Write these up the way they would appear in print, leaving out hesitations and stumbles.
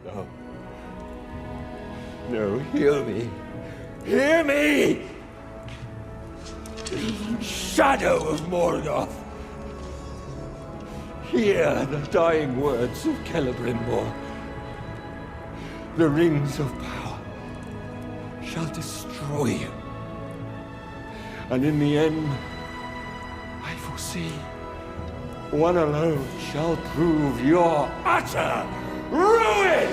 No. No, hear me. Hear me! Shadow of Morgoth! Hear the dying words of Celebrimbor. The rings of power shall destroy you. And in the end, I foresee, one alone shall prove your utter ruin!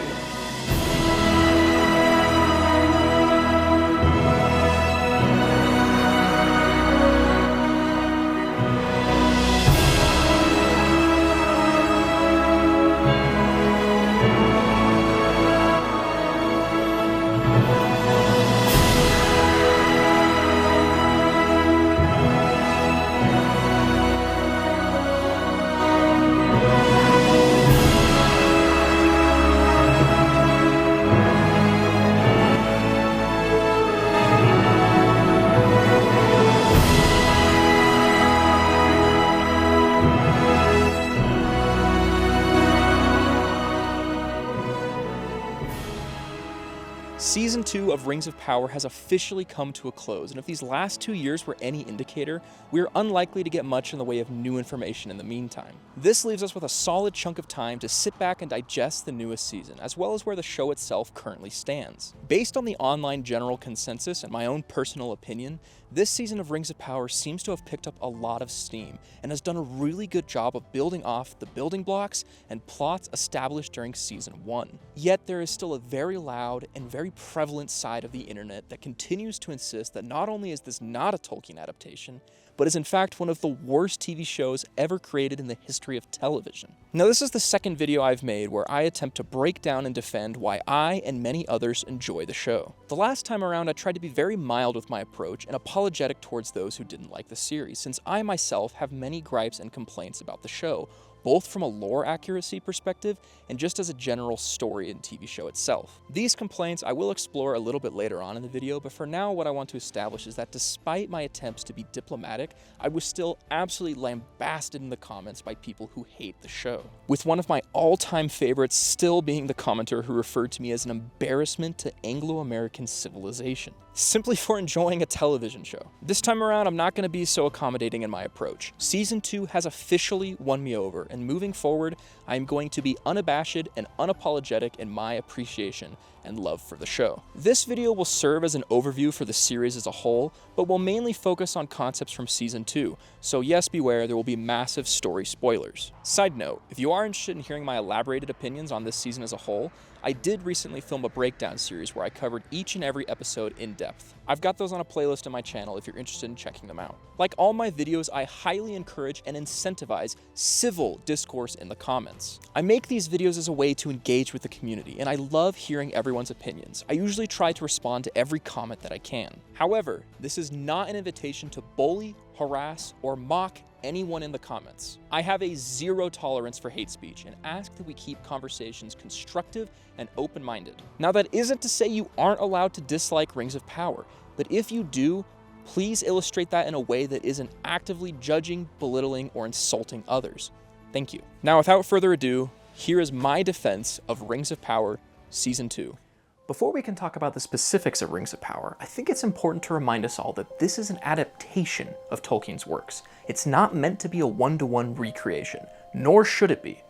Season 2 of Rings of Power has officially come to a close, and if these last 2 years were any indicator, we're unlikely to get much in the way of new information in the meantime. This leaves us with a solid chunk of time to sit back and digest the newest season, as well as where the show itself currently stands. Based on the online general consensus and my own personal opinion, this season of Rings of Power seems to have picked up a lot of steam and has done a really good job of building off the building blocks and plots established during Season 1. Yet there is still a very loud and very prevalent side of the internet that continues to insist that not only is this not a Tolkien adaptation, but is in fact one of the worst TV shows ever created in the history of television. Now, this is the second video I've made where I attempt to break down and defend why I and many others enjoy the show. The last time around, I tried to be very mild with my approach and apologetic towards those who didn't like the series, since I myself have many gripes and complaints about the show, both from a lore accuracy perspective and just as a general story and TV show itself. These complaints I will explore a little bit later on in the video, but for now what I want to establish is that despite my attempts to be diplomatic, I was still absolutely lambasted in the comments by people who hate the show. With one of my all-time favorites still being the commenter who referred to me as an embarrassment to Anglo-American civilization, simply for enjoying a television show. This time around, I'm not going to be so accommodating in my approach. Season 2 has officially won me over, and moving forward, I am going to be unabashed and unapologetic in my appreciation and love for the show. This video will serve as an overview for the series as a whole, but will mainly focus on concepts from Season 2, so yes, beware, there will be massive story spoilers. Side note, if you are interested in hearing my elaborated opinions on this season as a whole, I did recently film a breakdown series where I covered each and every episode in depth. I've got those on a playlist on my channel if you're interested in checking them out. Like all my videos, I highly encourage and incentivize civil discourse in the comments. I make these videos as a way to engage with the community, and I love hearing everyone's opinions. I usually try to respond to every comment that I can. However, this is not an invitation to bully, harass, or mock anyone in the comments. I have a zero tolerance for hate speech and ask that we keep conversations constructive and open-minded. Now, that isn't to say you aren't allowed to dislike Rings of Power, but if you do, please illustrate that in a way that isn't actively judging, belittling, or insulting others. Thank you. Now, without further ado, here is my defense of Rings of Power Season 2. Before we can talk about the specifics of Rings of Power, I think it's important to remind us all that this is an adaptation of Tolkien's works. It's not meant to be a one-to-one recreation, nor should it be.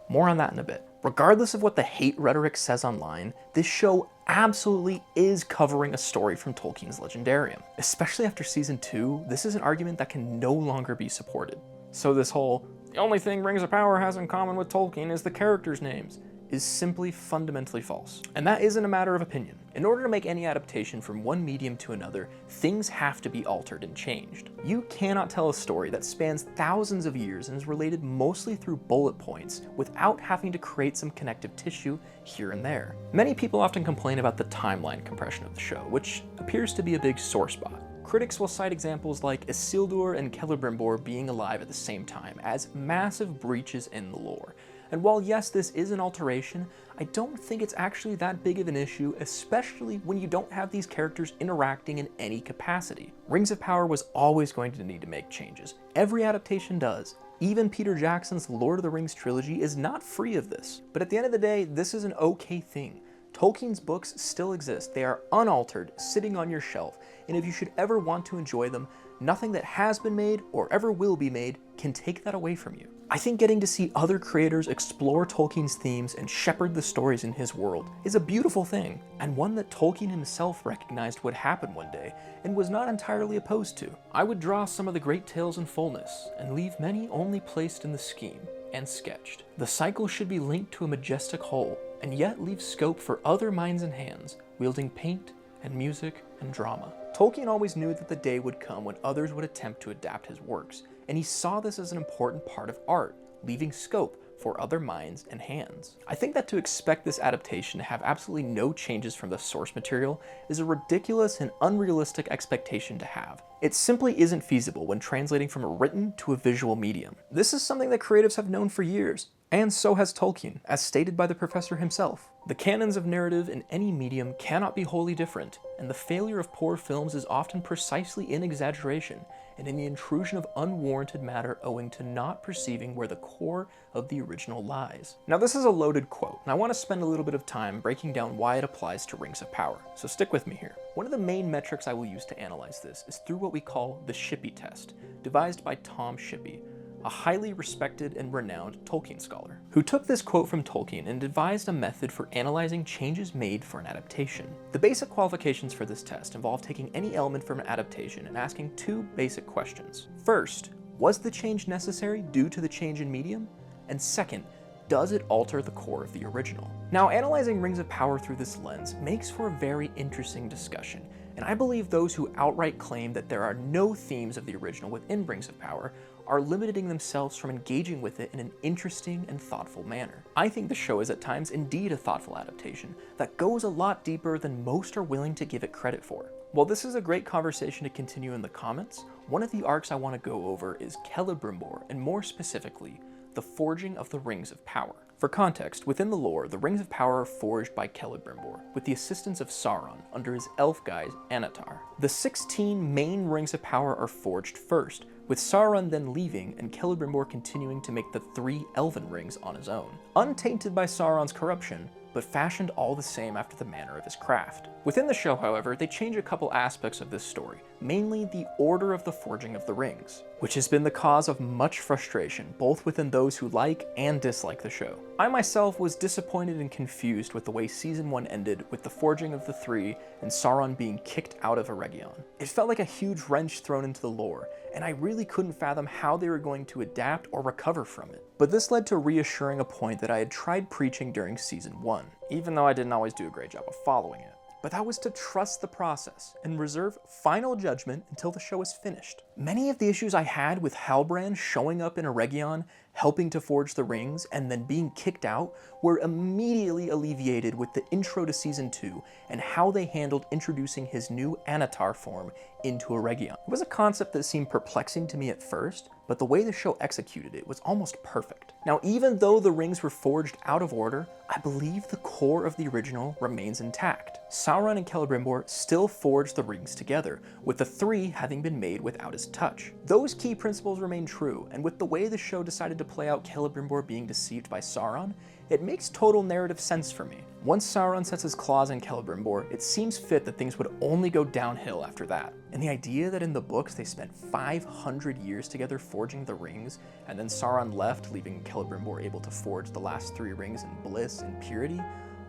More on that in a bit. Regardless of what the hate rhetoric says online, this show absolutely is covering a story from Tolkien's Legendarium. Especially after Season 2, this is an argument that can no longer be supported. So this whole, the only thing Rings of Power has in common with Tolkien is the characters' names, is simply fundamentally false. And that isn't a matter of opinion. In order to make any adaptation from one medium to another, things have to be altered and changed. You cannot tell a story that spans thousands of years and is related mostly through bullet points without having to create some connective tissue here and there. Many people often complain about the timeline compression of the show, which appears to be a big sore spot. Critics will cite examples like Isildur and Celebrimbor being alive at the same time as massive breaches in the lore. And while yes, this is an alteration, I don't think it's actually that big of an issue, especially when you don't have these characters interacting in any capacity. Rings of Power was always going to need to make changes. Every adaptation does, Even Peter Jackson's Lord of the Rings trilogy is not free of this. But at the end of the day, this is an okay thing. Tolkien's books still exist. They are unaltered, sitting on your shelf, and if you should ever want to enjoy them, nothing that has been made or ever will be made can take that away from you. I think getting to see other creators explore Tolkien's themes and shepherd the stories in his world is a beautiful thing, and one that Tolkien himself recognized would happen one day and was not entirely opposed to. I would draw some of the great tales in fullness, and leave many only placed in the scheme and sketched. The cycle should be linked to a majestic whole, and yet leave scope for other minds and hands, wielding paint and music and drama. Tolkien always knew that the day would come when others would attempt to adapt his works, and he saw this as an important part of art, leaving scope for other minds and hands. I think that to expect this adaptation to have absolutely no changes from the source material is a ridiculous and unrealistic expectation to have. It simply isn't feasible when translating from a written to a visual medium. This is something that creatives have known for years, and so has Tolkien, as stated by the professor himself. The canons of narrative in any medium cannot be wholly different, and the failure of poor films is often precisely in exaggeration and in the intrusion of unwarranted matter owing to not perceiving where the core of the original lies. Now this is a loaded quote, and I want to spend a little bit of time breaking down why it applies to Rings of Power, so stick with me here. One of the main metrics I will use to analyze this is through what we call the Shippy test, devised by Tom Shippy, a highly respected and renowned Tolkien scholar, who took this quote from Tolkien and devised a method for analyzing changes made for an adaptation. The basic qualifications for this test involve taking any element from an adaptation and asking two basic questions. First, was the change necessary due to the change in medium? And second, does it alter the core of the original? Now, analyzing Rings of Power through this lens makes for a very interesting discussion, and I believe those who outright claim that there are no themes of the original within Rings of Power are limiting themselves from engaging with it in an interesting and thoughtful manner. I think the show is at times indeed a thoughtful adaptation that goes a lot deeper than most are willing to give it credit for. While this is a great conversation to continue in the comments, one of the arcs I want to go over is Celebrimbor, and more specifically, the forging of the Rings of Power. For context, within the lore, the Rings of Power are forged by Celebrimbor, with the assistance of Sauron, under his elf guise, Anatar. The 16 main Rings of Power are forged first, with Sauron then leaving and Celebrimbor continuing to make the 3 elven rings on his own, untainted by Sauron's corruption, but fashioned all the same after the manner of his craft. Within the show, however, they change a couple aspects of this story, mainly the order of the forging of the rings, which has been the cause of much frustration, both within those who like and dislike the show. I myself was disappointed and confused with the way Season 1 ended with the forging of the 3 and Sauron being kicked out of Eregion. It felt like a huge wrench thrown into the lore, and I really couldn't fathom how they were going to adapt or recover from it. But this led to reassuring a point that I had tried preaching during Season 1, even though I didn't always do a great job of following it. But that was to trust the process and reserve final judgment until the show is finished. Many of the issues I had with Halbrand showing up in Eregion, helping to forge the rings, and then being kicked out were immediately alleviated with the intro to Season 2 and how they handled introducing his new Anatar form into Eregion. It was a concept that seemed perplexing to me at first, but the way the show executed it was almost perfect. Now, even though the rings were forged out of order, I believe the core of the original remains intact. Sauron and Celebrimbor still forged the rings together, with the 3 having been made without his touch. Those key principles remain true, and with the way the show decided to play out Celebrimbor being deceived by Sauron, it makes total narrative sense for me. Once Sauron sets his claws in Celebrimbor, it seems fit that things would only go downhill after that. And the idea that in the books they spent 500 years together forging the rings, and then Sauron left, leaving Celebrimbor able to forge the last 3 rings in bliss and purity,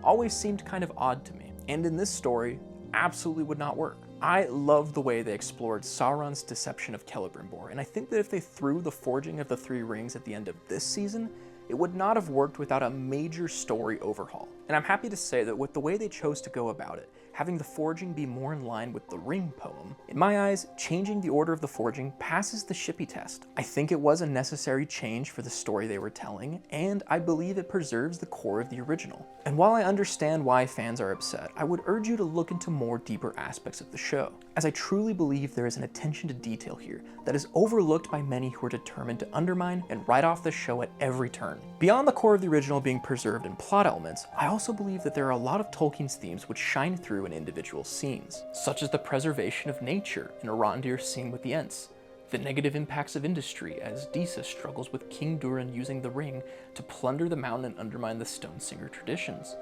always seemed kind of odd to me. And in this story, absolutely would not work. I love the way they explored Sauron's deception of Celebrimbor, and I think that if they threw the forging of the 3 rings at the end of this season, it would not have worked without a major story overhaul. And I'm happy to say that with the way they chose to go about it, having the forging be more in line with the ring poem, in my eyes, changing the order of the forging passes the Shippy test. I think it was a necessary change for the story they were telling, and I believe it preserves the core of the original. And while I understand why fans are upset, I would urge you to look into more deeper aspects of the show, as I truly believe there is an attention to detail here that is overlooked by many who are determined to undermine and write off the show at every turn. Beyond the core of the original being preserved in plot elements, I also believe that there are a lot of Tolkien's themes which shine through in individual scenes, such as the preservation of nature in Arondir's scene with the Ents, The negative impacts of industry, as Disa struggles with King Durin using the ring to plunder the mountain and undermine the Stonesinger traditions.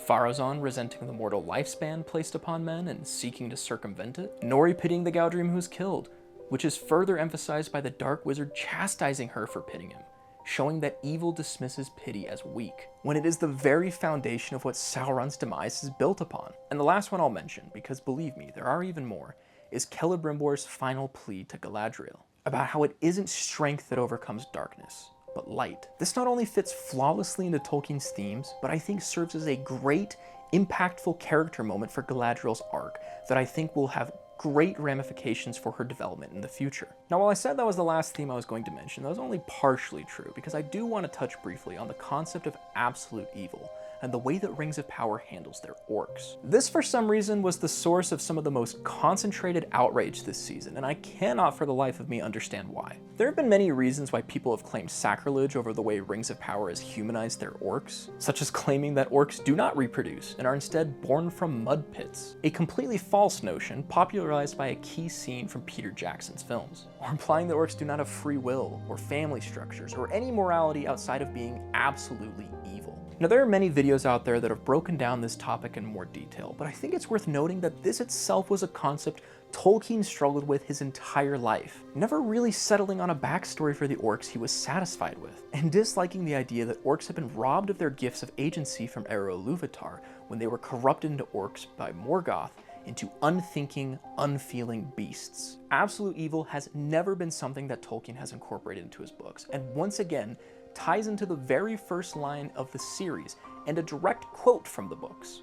Pharazôn resenting the mortal lifespan placed upon men and seeking to circumvent it. Nori pitying the Galdrium who was killed, which is further emphasized by the Dark Wizard chastising her for pitying him, showing that evil dismisses pity as weak, when it is the very foundation of what Sauron's demise is built upon. And the last one I'll mention, because believe me, there are even more, is Celebrimbor's final plea to Galadriel, about how it isn't strength that overcomes darkness, but light. This not only fits flawlessly into Tolkien's themes, but I think serves as a great, impactful character moment for Galadriel's arc that I think will have great ramifications for her development in the future. Now, while I said that was the last theme I was going to mention, that was only partially true, because I do want to touch briefly on the concept of absolute evil and the way that Rings of Power handles their orcs. This, for some reason, was the source of some of the most concentrated outrage this season, and I cannot for the life of me understand why. There have been many reasons why people have claimed sacrilege over the way Rings of Power has humanized their orcs, such as claiming that orcs do not reproduce and are instead born from mud pits, a completely false notion popularized by a key scene from Peter Jackson's films, or implying that orcs do not have free will, or family structures, or any morality outside of being absolutely evil. Now, there are many videos out there that have broken down this topic in more detail, but I think it's worth noting that this itself was a concept Tolkien struggled with his entire life, never really settling on a backstory for the orcs he was satisfied with, and disliking the idea that orcs have been robbed of their gifts of agency from Ero-Ilúvatar when they were corrupted into orcs by Morgoth into unthinking, unfeeling beasts. Absolute evil has never been something that Tolkien has incorporated into his books, and once again, ties into the very first line of the series and a direct quote from the books.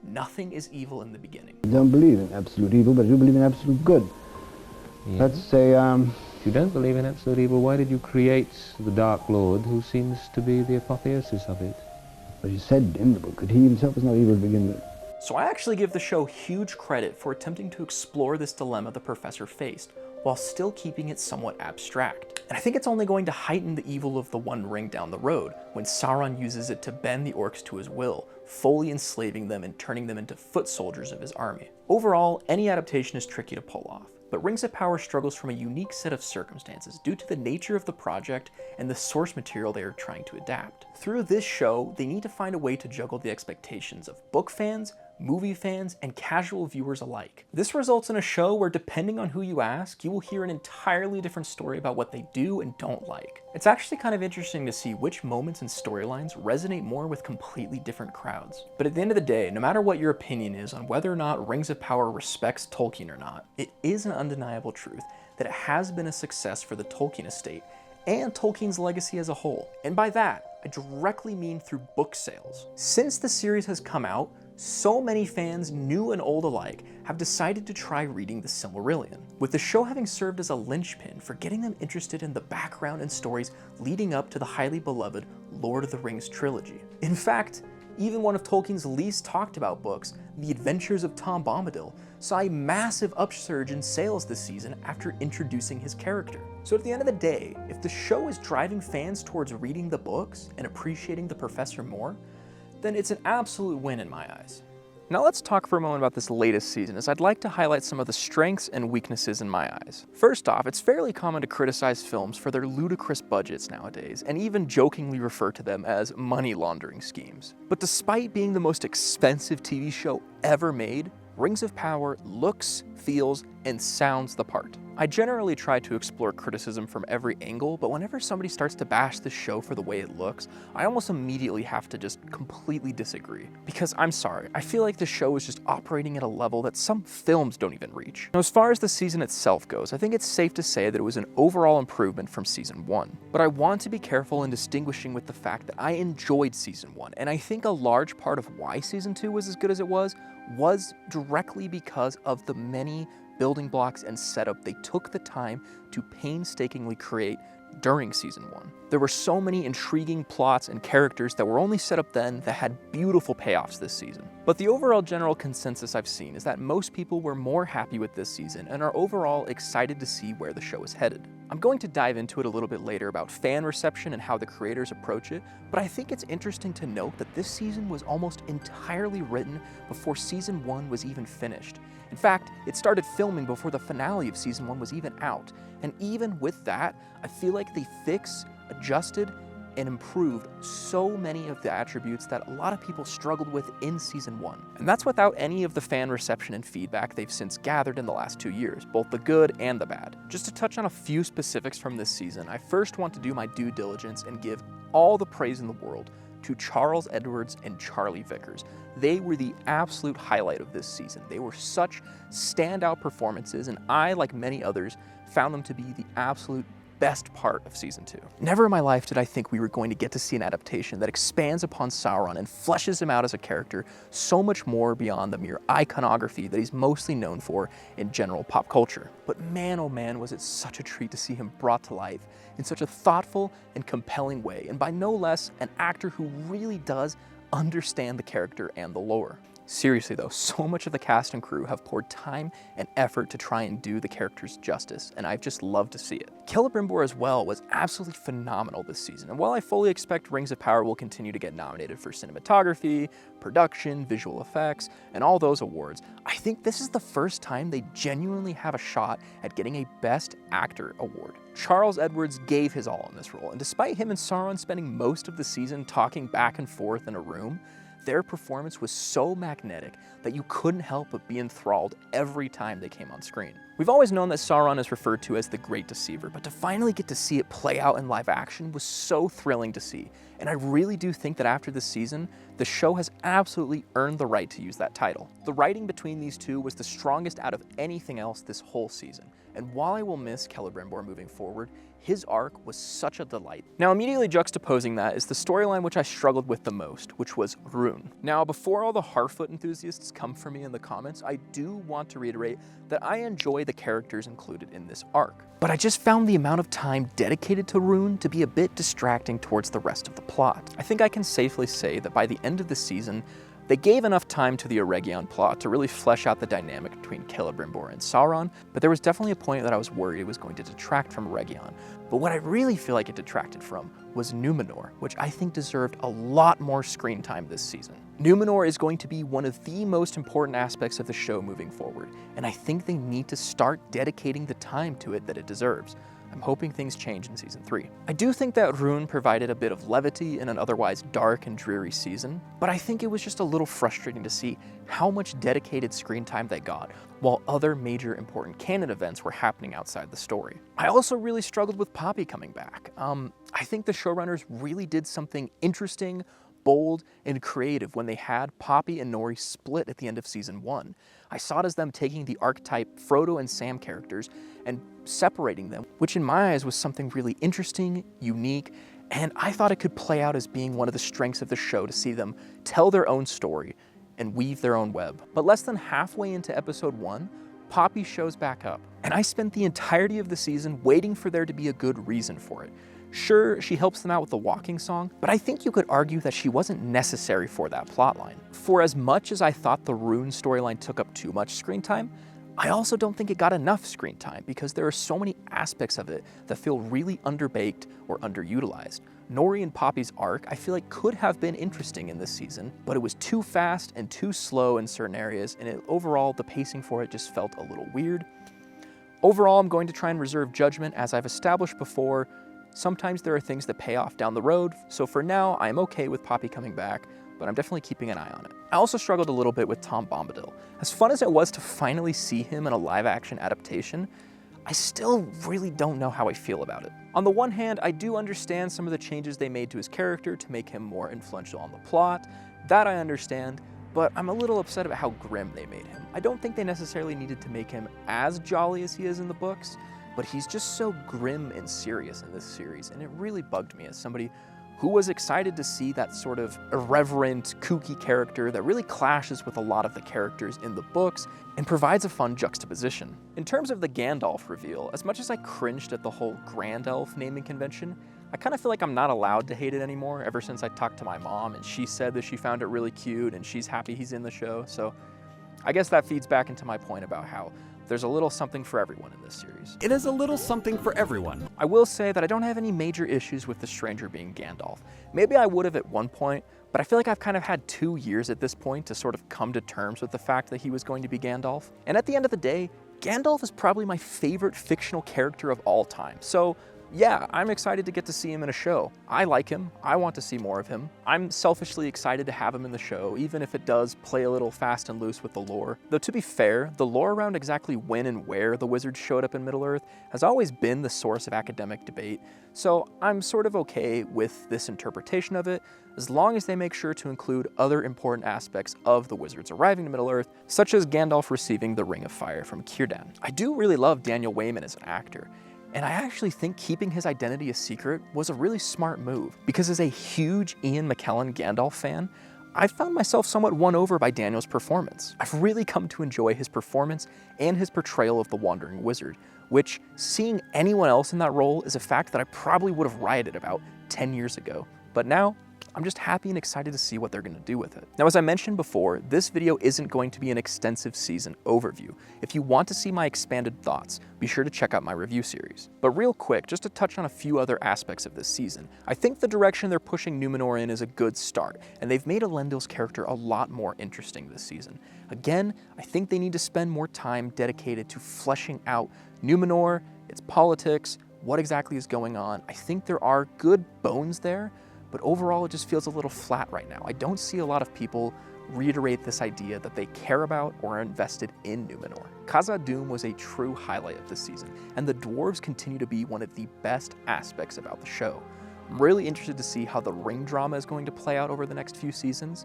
Nothing is evil in the beginning. I don't believe in absolute evil, but I do believe in absolute good. Yeah. Let's say, If you don't believe in absolute evil, why did you create the Dark Lord, who seems to be the apotheosis of it? as he said in the book, that he himself was not evil to begin with. So I actually give the show huge credit for attempting to explore this dilemma the professor faced, while still keeping it somewhat abstract. And I think it's only going to heighten the evil of the One Ring down the road, when Sauron uses it to bend the orcs to his will, fully enslaving them and turning them into foot soldiers of his army. Overall, any adaptation is tricky to pull off, but Rings of Power struggles from a unique set of circumstances due to the nature of the project and the source material they are trying to adapt. Through this show, they need to find a way to juggle the expectations of book fans, movie fans, and casual viewers alike. This results in a show where, depending on who you ask, you will hear an entirely different story about what they do and don't like. It's actually kind of interesting to see which moments and storylines resonate more with completely different crowds. But at the end of the day, no matter what your opinion is on whether or not Rings of Power respects Tolkien or not, it is an undeniable truth that it has been a success for the Tolkien estate and Tolkien's legacy as a whole. And by that, I directly mean through book sales. Since the series has come out, so many fans, new and old alike, have decided to try reading the Silmarillion, with the show having served as a linchpin for getting them interested in the background and stories leading up to the highly beloved Lord of the Rings trilogy. In fact, even one of Tolkien's least talked about books, The Adventures of Tom Bombadil, saw a massive upsurge in sales this season after introducing his character. So at the end of the day, if the show is driving fans towards reading the books and appreciating the professor more, then it's an absolute win in my eyes. Now let's talk for a moment about this latest season, as I'd like to highlight some of the strengths and weaknesses in my eyes. First off, it's fairly common to criticize films for their ludicrous budgets nowadays, and even jokingly refer to them as money laundering schemes. But despite being the most expensive TV show ever made, Rings of Power looks, feels, and sounds the part. I generally try to explore criticism from every angle, but whenever somebody starts to bash the show for the way it looks, I almost immediately have to just completely disagree. Because I'm sorry, I feel like the show is just operating at a level that some films don't even reach. Now, as far as the season itself goes, I think it's safe to say that it was an overall improvement from season 1. But I want to be careful in distinguishing with the fact that I enjoyed season 1, and I think a large part of why season 2 was as good as it was directly because of the many building blocks and setup they took the time to painstakingly create during season 1. There were so many intriguing plots and characters that were only set up then that had beautiful payoffs this season. But the overall general consensus I've seen is that most people were more happy with this season and are overall excited to see where the show is headed. I'm going to dive into it a little bit later about fan reception and how the creators approach it, but I think it's interesting to note that this season was almost entirely written before season 1 was even finished. In fact, it started filming before the finale of season 1 was even out, and even with that, I feel like they fixed, adjusted, and improved so many of the attributes that a lot of people struggled with in season 1. And that's without any of the fan reception and feedback they've since gathered in the last 2 years, both the good and the bad. Just to touch on a few specifics from this season, I first want to do my due diligence and give all the praise in the world to Charles Edwards and Charlie Vickers. They were the absolute highlight of this season. They were such standout performances, and I, like many others, found them to be the absolute best part of season 2. Never in my life did I think we were going to get to see an adaptation that expands upon Sauron and fleshes him out as a character so much more beyond the mere iconography that he's mostly known for in general pop culture. But man, oh man, was it such a treat to see him brought to life in such a thoughtful and compelling way, and by no less an actor who really does understand the character and the lore. Seriously though, so much of the cast and crew have poured time and effort to try and do the characters justice, and I've just loved to see it. Celebrimbor as well was absolutely phenomenal this season, and while I fully expect Rings of Power will continue to get nominated for cinematography, production, visual effects, and all those awards, I think this is the first time they genuinely have a shot at getting a Best Actor award. Charles Edwards gave his all in this role, and despite him and Sauron spending most of the season talking back and forth in a room, their performance was so magnetic that you couldn't help but be enthralled every time they came on screen. We've always known that Sauron is referred to as the Great Deceiver, but to finally get to see it play out in live action was so thrilling to see. And I really do think that after this season, the show has absolutely earned the right to use that title. The writing between these two was the strongest out of anything else this whole season. And while I will miss Celebrimbor moving forward, his arc was such a delight. Now, immediately juxtaposing that is the storyline which I struggled with the most, which was Rune. Now, before all the Harfoot enthusiasts come for me in the comments, I do want to reiterate that I enjoy the characters included in this arc. But I just found the amount of time dedicated to Rune to be a bit distracting towards the rest of the plot. I think I can safely say that by the end of the season, they gave enough time to the Eregion plot to really flesh out the dynamic between Celebrimbor and Sauron, but there was definitely a point that I was worried it was going to detract from Eregion. But what I really feel like it detracted from was Numnor, which I think deserved a lot more screen time this season. Numnor is going to be one of the most important aspects of the show moving forward, and I think they need to start dedicating the time to it that it deserves. I'm hoping things change in season 3. I do think that Rune provided a bit of levity in an otherwise dark and dreary season, but I think it was just a little frustrating to see how much dedicated screen time they got, while other major important canon events were happening outside the story. I also really struggled with Poppy coming back. I think the showrunners really did something interesting, bold, and creative when they had Poppy and Nori split at the end of season 1. I saw it as them taking the archetype Frodo and Sam characters and separating them, which in my eyes was something really interesting, unique, and I thought it could play out as being one of the strengths of the show to see them tell their own story and weave their own web. But less than halfway into episode 1, Poppy shows back up, and I spent the entirety of the season waiting for there to be a good reason for it. Sure, she helps them out with the walking song, but I think you could argue that she wasn't necessary for that plotline. For as much as I thought the Rune storyline took up too much screen time, I also don't think it got enough screen time because there are so many aspects of it that feel really underbaked or underutilized. Nori and Poppy's arc I feel like could have been interesting in this season, but it was too fast and too slow in certain areas, and overall the pacing for it just felt a little weird. Overall, I'm going to try and reserve judgment. As I've established before, sometimes there are things that pay off down the road, so for now, I am okay with Poppy coming back, but I'm definitely keeping an eye on it. I also struggled a little bit with Tom Bombadil. As fun as it was to finally see him in a live-action adaptation, I still really don't know how I feel about it. On the one hand, I do understand some of the changes they made to his character to make him more influential on the plot. That I understand, but I'm a little upset about how grim they made him. I don't think they necessarily needed to make him as jolly as he is in the books, but he's just so grim and serious in this series, and it really bugged me as somebody who was excited to see that sort of irreverent, kooky character that really clashes with a lot of the characters in the books and provides a fun juxtaposition. In terms of the Gandalf reveal, as much as I cringed at the whole Grand Elf naming convention, I kind of feel like I'm not allowed to hate it anymore ever since I talked to my mom and she said that she found it really cute and she's happy he's in the show. So I guess that feeds back into my point about how there's a little something for everyone in this series. It is a little something for everyone. I will say that I don't have any major issues with the stranger being Gandalf. Maybe I would have at one point, but I feel like I've kind of had 2 years at this point to sort of come to terms with the fact that he was going to be Gandalf. And at the end of the day, Gandalf is probably my favorite fictional character of all time. So yeah, I'm excited to get to see him in a show. I like him. I want to see more of him. I'm selfishly excited to have him in the show, even if it does play a little fast and loose with the lore. Though to be fair, the lore around exactly when and where the wizards showed up in Middle-earth has always been the source of academic debate, so I'm sort of okay with this interpretation of it, as long as they make sure to include other important aspects of the wizards arriving to Middle-earth, such as Gandalf receiving the Ring of Fire from Círdan. I do really love Daniel Wayman as an actor, and I actually think keeping his identity a secret was a really smart move, because as a huge Ian McKellen Gandalf fan, I found myself somewhat won over by Daniel's performance. I've really come to enjoy his performance and his portrayal of the Wandering Wizard, which, seeing anyone else in that role is a fact that I probably would have rioted about 10 years ago. But now, I'm just happy and excited to see what they're going to do with it. Now, as I mentioned before, this video isn't going to be an extensive season overview. If you want to see my expanded thoughts, be sure to check out my review series. But real quick, just to touch on a few other aspects of this season, I think the direction they're pushing Numnor in is a good start, and they've made Elendil's character a lot more interesting this season. Again, I think they need to spend more time dedicated to fleshing out Numnor, its politics, what exactly is going on. I think there are good bones there, but overall it just feels a little flat right now. I don't see a lot of people reiterate this idea that they care about or are invested in Numnor. Khazad-dûm was a true highlight of this season, and the dwarves continue to be one of the best aspects about the show. I'm really interested to see how the ring drama is going to play out over the next few seasons,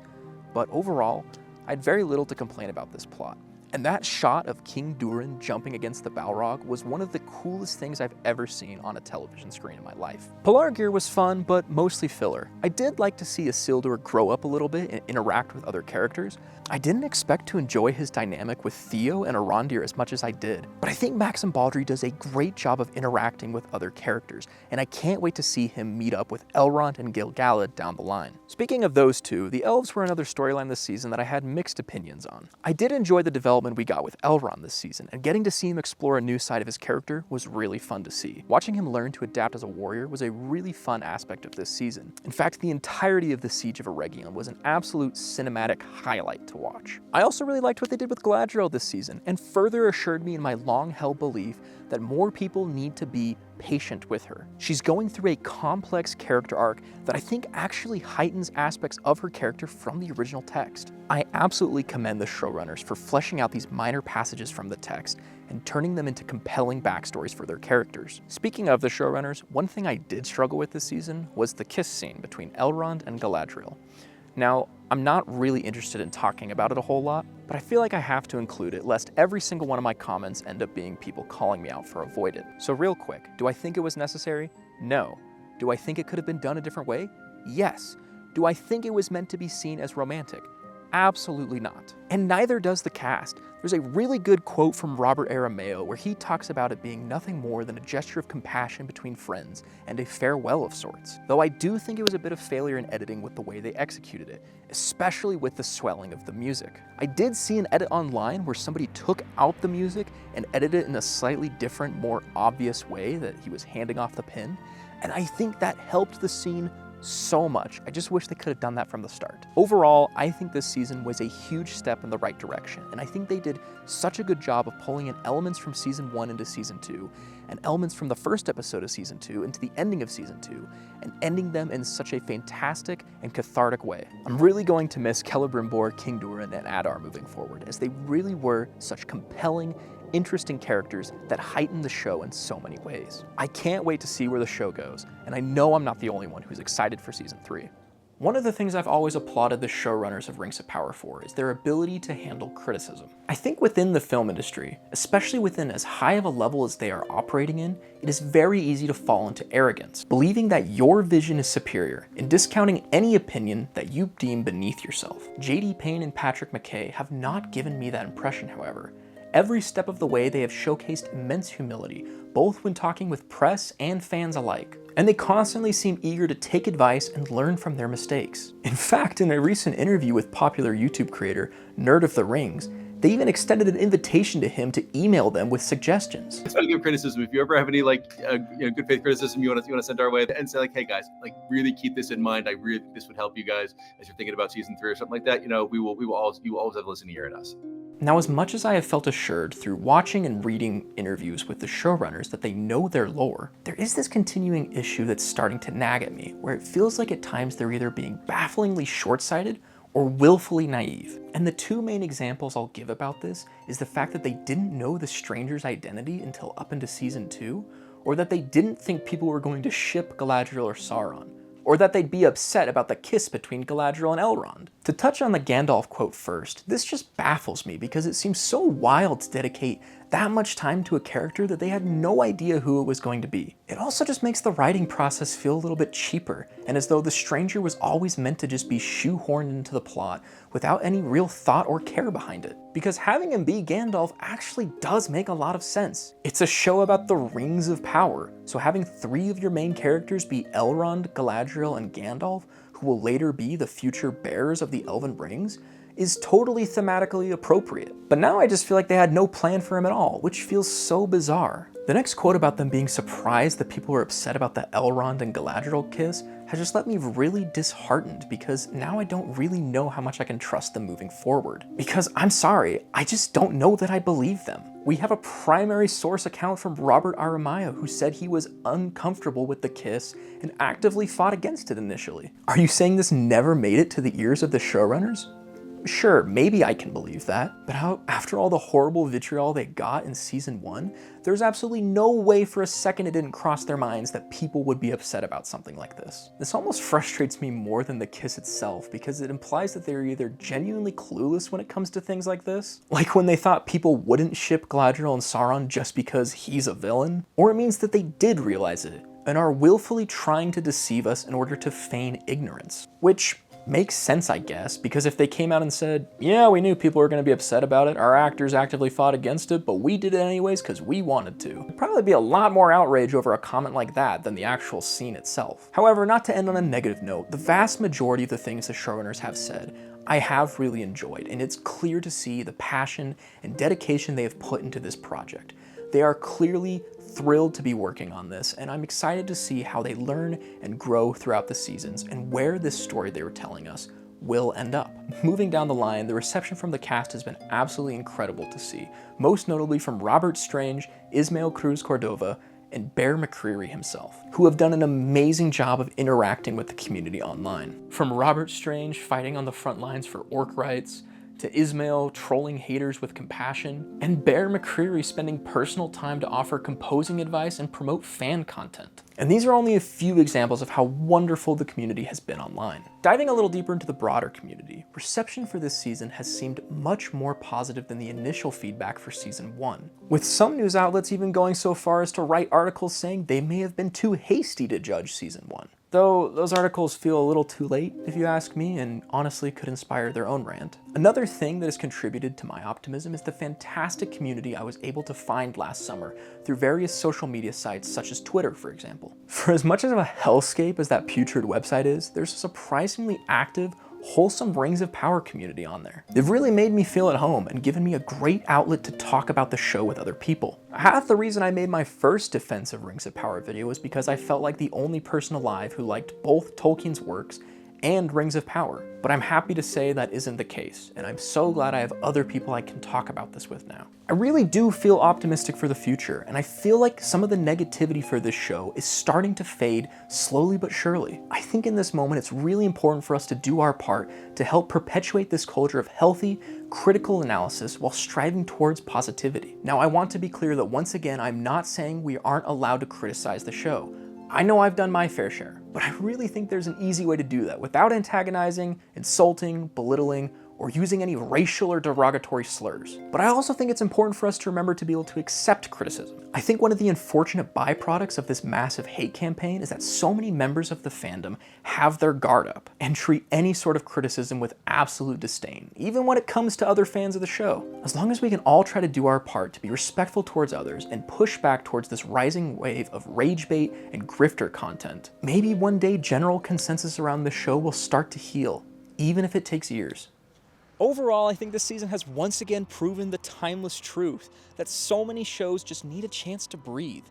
but overall, I had very little to complain about this plot. And that shot of King Durin jumping against the Balrog was one of the coolest things I've ever seen on a television screen in my life. Pelargir was fun, but mostly filler. I did like to see Isildur grow up a little bit and interact with other characters. I didn't expect to enjoy his dynamic with Theo and Arondir as much as I did, but I think Maxim Baldry does a great job of interacting with other characters, and I can't wait to see him meet up with Elrond and Gil-galad down the line. Speaking of those two, the elves were another storyline this season that I had mixed opinions on. I did enjoy the development we got with Elrond this season, and getting to see him explore a new side of his character was really fun to see. Watching him learn to adapt as a warrior was a really fun aspect of this season. In fact, the entirety of the Siege of Eregion was an absolute cinematic highlight to watch. I also really liked what they did with Galadriel this season, and further assured me in my long-held belief that more people need to be patient with her. She's going through a complex character arc that I think actually heightens aspects of her character from the original text. I absolutely commend the showrunners for fleshing out these minor passages from the text and turning them into compelling backstories for their characters. Speaking of the showrunners, one thing I did struggle with this season was the kiss scene between Elrond and Galadriel. Now, I'm not really interested in talking about it a whole lot, but I feel like I have to include it lest every single one of my comments end up being people calling me out for avoiding it. So real quick, do I think it was necessary? No. Do I think it could have been done a different way? Yes. Do I think it was meant to be seen as romantic? Absolutely not. And neither does the cast. There's a really good quote from Robert Aramayo where he talks about it being nothing more than a gesture of compassion between friends and a farewell of sorts. Though I do think it was a bit of failure in editing with the way they executed it, especially with the swelling of the music. I did see an edit online where somebody took out the music and edited it in a slightly different, more obvious way that he was handing off the pin, and I think that helped the scene so much. I just wish they could have done that from the start. Overall, I think this season was a huge step in the right direction, and I think they did such a good job of pulling in elements from Season 1 into Season 2, and elements from the first episode of Season 2 into the ending of Season 2, and ending them in such a fantastic and cathartic way. I'm really going to miss Celebrimbor, King Durin, and Adar moving forward, as they really were such compelling, interesting characters that heighten the show in so many ways. I can't wait to see where the show goes, and I know I'm not the only one who's excited for Season 3. One of the things I've always applauded the showrunners of Rings of Power for is their ability to handle criticism. I think within the film industry, especially within as high of a level as they are operating in, it is very easy to fall into arrogance, believing that your vision is superior and discounting any opinion that you deem beneath yourself. J.D. Payne and Patrick McKay have not given me that impression, however. Every step of the way, they have showcased immense humility, both when talking with press and fans alike. And they constantly seem eager to take advice and learn from their mistakes. In fact, in a recent interview with popular YouTube creator Nerd of the Rings, they even extended an invitation to him to email them with suggestions. Speaking of criticism, if you ever have any good faith criticism you want to send our way, and say like, hey guys, like really keep this in mind. I really think this would help you guys as you're thinking about season 3 or something like that. You know, you will always have a listening ear at us. Now, as much as I have felt assured through watching and reading interviews with the showrunners that they know their lore, there is this continuing issue that's starting to nag at me, where it feels like at times they're either being bafflingly short-sighted or willfully naive. And the two main examples I'll give about this is the fact that they didn't know the stranger's identity until up into season 2, or that they didn't think people were going to ship Galadriel or Sauron, or that they'd be upset about the kiss between Galadriel and Elrond. To touch on the Gandalf quote first, this just baffles me because it seems so wild to dedicate that much time to a character that they had no idea who it was going to be. It also just makes the writing process feel a little bit cheaper, and as though the stranger was always meant to just be shoehorned into the plot without any real thought or care behind it. Because having him be Gandalf actually does make a lot of sense. It's a show about the Rings of Power, so having 3 of your main characters be Elrond, Galadriel, and Gandalf, who will later be the future bearers of the Elven Rings, is totally thematically appropriate. But now I just feel like they had no plan for him at all, which feels so bizarre. The next quote about them being surprised that people were upset about the Elrond and Galadriel kiss has just left me really disheartened, because now I don't really know how much I can trust them moving forward. Because I'm sorry, I just don't know that I believe them. We have a primary source account from Robert Aramayo who said he was uncomfortable with the kiss and actively fought against it initially. Are you saying this never made it to the ears of the showrunners? Sure, maybe I can believe that, but after all the horrible vitriol they got in season 1, there's absolutely no way for a second it didn't cross their minds that people would be upset about something like this. This almost frustrates me more than the kiss itself, because it implies that they're either genuinely clueless when it comes to things like this, like when they thought people wouldn't ship Galadriel and Sauron just because he's a villain, or it means that they did realize it and are willfully trying to deceive us in order to feign ignorance, which makes sense, I guess, because if they came out and said, yeah, we knew people were going to be upset about it, our actors actively fought against it, but we did it anyways because we wanted to, there'd probably be a lot more outrage over a comment like that than the actual scene itself. However, not to end on a negative note, the vast majority of the things the showrunners have said I have really enjoyed, and it's clear to see the passion and dedication they have put into this project. They are clearly thrilled to be working on this, and I'm excited to see how they learn and grow throughout the seasons and where this story they were telling us will end up. Moving down the line, the reception from the cast has been absolutely incredible to see, most notably from Robert Strange, Ismael Cruz Cordova, and Bear McCreary himself, who have done an amazing job of interacting with the community online. From Robert Strange fighting on the front lines for orc rights, to Ismael trolling haters with compassion, and Bear McCreary spending personal time to offer composing advice and promote fan content. And these are only a few examples of how wonderful the community has been online. Diving a little deeper into the broader community, reception for this season has seemed much more positive than the initial feedback for season 1, with some news outlets even going so far as to write articles saying they may have been too hasty to judge season 1. Though those articles feel a little too late, if you ask me, and honestly could inspire their own rant. Another thing that has contributed to my optimism is the fantastic community I was able to find last summer through various social media sites such as Twitter, for example. For as much of a hellscape as that putrid website is, there's a surprisingly active, wholesome Rings of Power community on there. They've really made me feel at home and given me a great outlet to talk about the show with other people. Half the reason I made my first defense of Rings of Power video was because I felt like the only person alive who liked both Tolkien's works and Rings of Power. But I'm happy to say that isn't the case, and I'm so glad I have other people I can talk about this with now. I really do feel optimistic for the future, and I feel like some of the negativity for this show is starting to fade slowly but surely. I think in this moment it's really important for us to do our part to help perpetuate this culture of healthy, critical analysis while striving towards positivity. Now, I want to be clear that once again, I'm not saying we aren't allowed to criticize the show. I know I've done my fair share, but I really think there's an easy way to do that without antagonizing, insulting, belittling, or using any racial or derogatory slurs. But I also think it's important for us to remember to be able to accept criticism. I think one of the unfortunate byproducts of this massive hate campaign is that so many members of the fandom have their guard up and treat any sort of criticism with absolute disdain, even when it comes to other fans of the show. As long as we can all try to do our part to be respectful towards others and push back towards this rising wave of rage bait and grifter content, maybe one day general consensus around the show will start to heal, even if it takes years. Overall, I think this season has once again proven the timeless truth that so many shows just need a chance to breathe.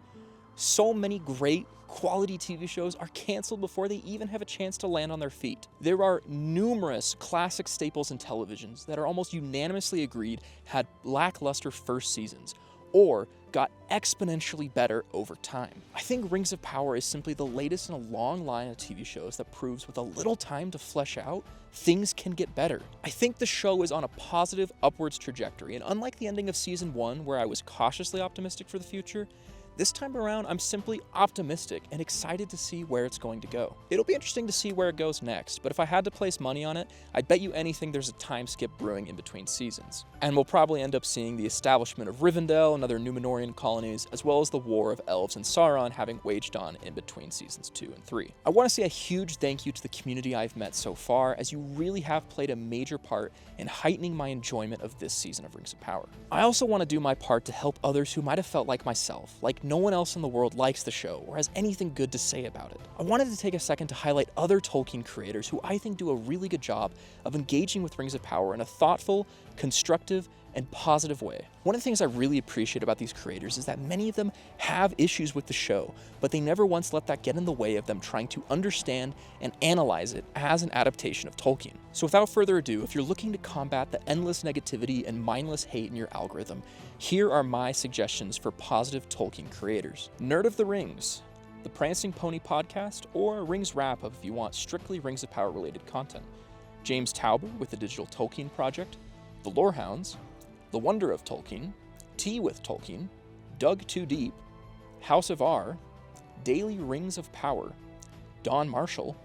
So many great, quality TV shows are canceled before they even have a chance to land on their feet. There are numerous classic staples in televisions that are almost unanimously agreed had lackluster first seasons, or got exponentially better over time. I think Rings of Power is simply the latest in a long line of TV shows that proves with a little time to flesh out, things can get better. I think the show is on a positive upwards trajectory, and unlike the ending of season 1 where I was cautiously optimistic for the future, this time around, I'm simply optimistic and excited to see where it's going to go. It'll be interesting to see where it goes next, but if I had to place money on it, I'd bet you anything there's a time skip brewing in between seasons. And we'll probably end up seeing the establishment of Rivendell and other Numenorean colonies, as well as the war of elves and Sauron having waged on in between seasons 2 and 3. I want to say a huge thank you to the community I've met so far, as you really have played a major part in heightening my enjoyment of this season of Rings of Power. I also want to do my part to help others who might have felt like myself, like no one else in the world likes the show or has anything good to say about it. I wanted to take a second to highlight other Tolkien creators who I think do a really good job of engaging with Rings of Power in a thoughtful, constructive, and positive way. One of the things I really appreciate about these creators is that many of them have issues with the show, but they never once let that get in the way of them trying to understand and analyze it as an adaptation of Tolkien. So without further ado, if you're looking to combat the endless negativity and mindless hate in your algorithm, here are my suggestions for positive Tolkien creators. Nerd of the Rings, the Prancing Pony podcast, or Rings Wrap Up if you want strictly Rings of Power related content. James Tauber with the Digital Tolkien Project, the Lorehounds, The Wonder of Tolkien, Tea with Tolkien, Dug Too Deep, House of R, Daily Rings of Power, Don Marshall,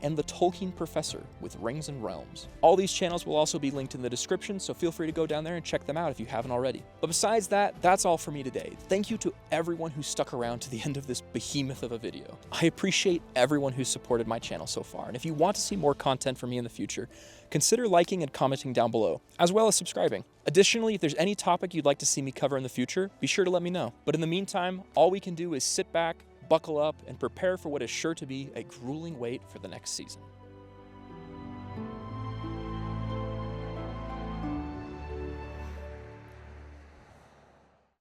and the Tolkien Professor with Rings and Realms. All these channels will also be linked in the description, so feel free to go down there and check them out if you haven't already. But besides that, that's all for me today. Thank you to everyone who stuck around to the end of this behemoth of a video. I appreciate everyone who's supported my channel so far, and if you want to see more content from me in the future, consider liking and commenting down below, as well as subscribing. Additionally, if there's any topic you'd like to see me cover in the future, be sure to let me know. But in the meantime, all we can do is sit back, buckle up, and prepare for what is sure to be a grueling wait for the next season.